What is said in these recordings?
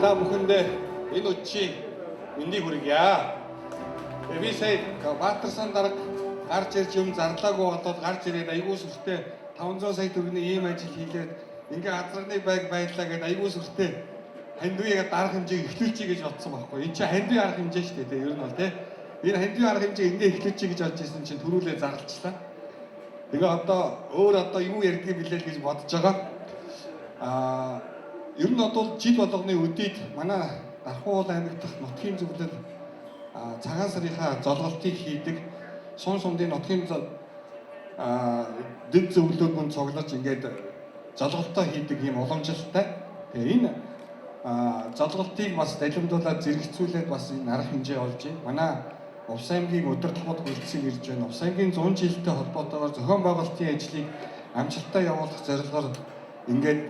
Та бүхэндээ энэ өчиг мэндийг хүргье. Би сая Баатарсан дарга гарч ирж юм зарлаагүй болоод гарч ирээд аягүй сүртэй 500 сая төгрөгийн ийм ажил хийлээд ингээ азарны байг байлаа гэдээ аягүй сүртэй хандивыг дарга хэмжээг эхлүүлчихье гэж бодсон байхгүй. Энэ чинь хандивын арга хэмжээ шүү дээ. Ер нь бол тийм. Энэ хандивын арга хэмжээг ингээ эхлүүлчихье гэж бодож ирсэн чинь төрүүлээ зарлцлаа. Тэгээ одоо юу ярьдгийг билээ гэж бодож байгаа. Ер нь бол жил болгоны өдийд манай Дархуул аймаг дахь нутгийн зөвлөл цагаан сарынхаа золголтыг хийдэг. Сун сумдын нутгийн дэд зөвлөгөөгөө цуглаж ингээд золголтоо хийдэг юм уламжлалтай. Тэгээ энэ золголтыг бас далимдуулаад зэрэгцүүлээд бас энэ арга хэмжээ олж байна. Манай Увс аймгийн удирдлагууд хүрэлцэн ирж байна. Увс аймгийн 100 жилтэй холбоотойгоор зохион байгуулалтын ажлыг амжилттай явуулах зорилгоор ингээд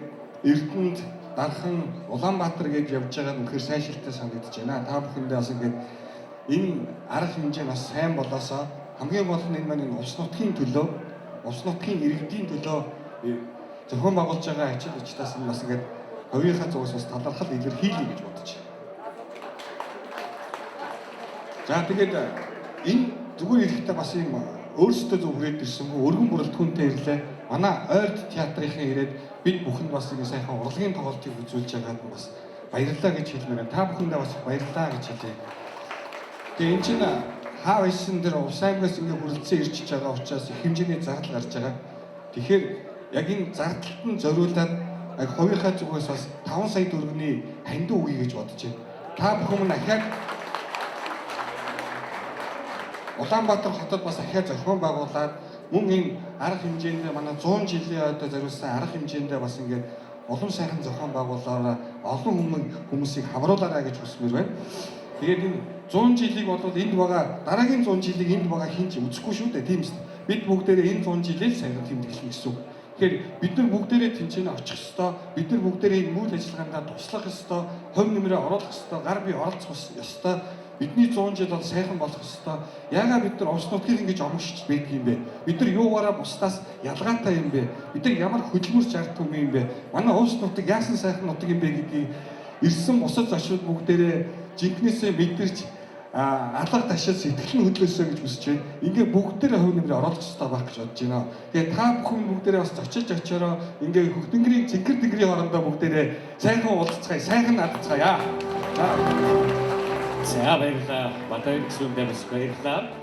Эрдэнэт, Дархан, Улаанбаатар гэж явж байгаа нь үнэхээр сайшилтай санагдаж байна. Та бүхэндээ бас ингээд энэ арга хэмжээ бас сайн болоосоо хамгийн гол нь энэ маань улс нутгийн төлөө, улс нутгийн иргэдийн төлөө зохион байгуулж байгаа ажил учраас нь бас ингээд хувийнхаа зүгээс бас талархал илэрхийлье гэж бодож байна. За тэгээд энэ зүгээр ирэхдээ бас юм өөрсдөө зөв хүрээд ирсэнгүй өргөн бүрэлдэхүүнтэй ирлээ. Манай ойрд театрынхаа ирээд бид бүхэнд бас ингэ сайхан урлагийн тоглолтыг үзүүлж байгаад бас баярлалаа гэж хэлмээр байна. Та бүхэндээ бас баярлалаа гэж хэлье. Тэгээ энэ чинь хаа байсан дээр Увс аймгаас ингэ хүрэлцэн ирчихэж байгаа учраас их хэмжээний зардал гарч байгаа. Тэгэхээр яг энэ зардалд нь зориулаад хувийнхаа зүгээс бас 5 сая төгрөгийн хандив өгье гэж бодож байна. Та бүхэн ахаад Улаанбаатар хотод бас ахиад зохион байгуулад мөн энэ арга хэмжээндээ манай 100 жилийн ойдоо зориулсан арга хэмжээндээ бас ингээд улам сайхан зохион байгуулаараа олон хүмүүсийг хамруулаарай гэж хүсмээр байна. Тэгээд энэ 100 жилийг бол энд байгаа дараагийн 100 жилийг энд байгаа хинч үзэхгүй шүү дээ. Тийм шүү. Бид бүгдээрээ энэ 100 жилийг сайн тэмдэглэх гэсэн үг. Тэгэхээр бид нар бүгдээрээ тэнцэнэ очих ёстой. Бид нар бүгдээрээ энэ үйл ажиллагаанд туслах ёстой. Хувь нэмрээ оруулах ёстой. Гар бие оролцох ёстой. Бидний 100 жил бол сайхан болох ёстой. Яагаад бид нар улс нутгийг ингэж омгшиж байдаг юм бэ? Бид нар юугаараа бусдаас ялгаатай юм бэ? Бид нар ямар хөдөлмөрч ард түмэн юм бэ? Манай улс нутаг яасан сайхан нутаг юм бэ гэдгийг ирсэн бусад зочид бүгдээрээ жинкнээсээ мэдэрч алга ташил сэтгэл нь хөдлөөсөө гэж хүсэж байна. Ингээ бүгдээрээ хувь нэмрээ оруулах ёстой байх гэж бодож байна. Тэгээ та бүхэн бүгдээрээ бас очиж очиороо ингээ хөдөлгөөрийн цэгэр дэгрийн хоорондоо бүгдээрээ сайхан уулзцгаая, сайхан надцгаая. За баярлалаа. Батайг сүмдээ бас баярлалаа.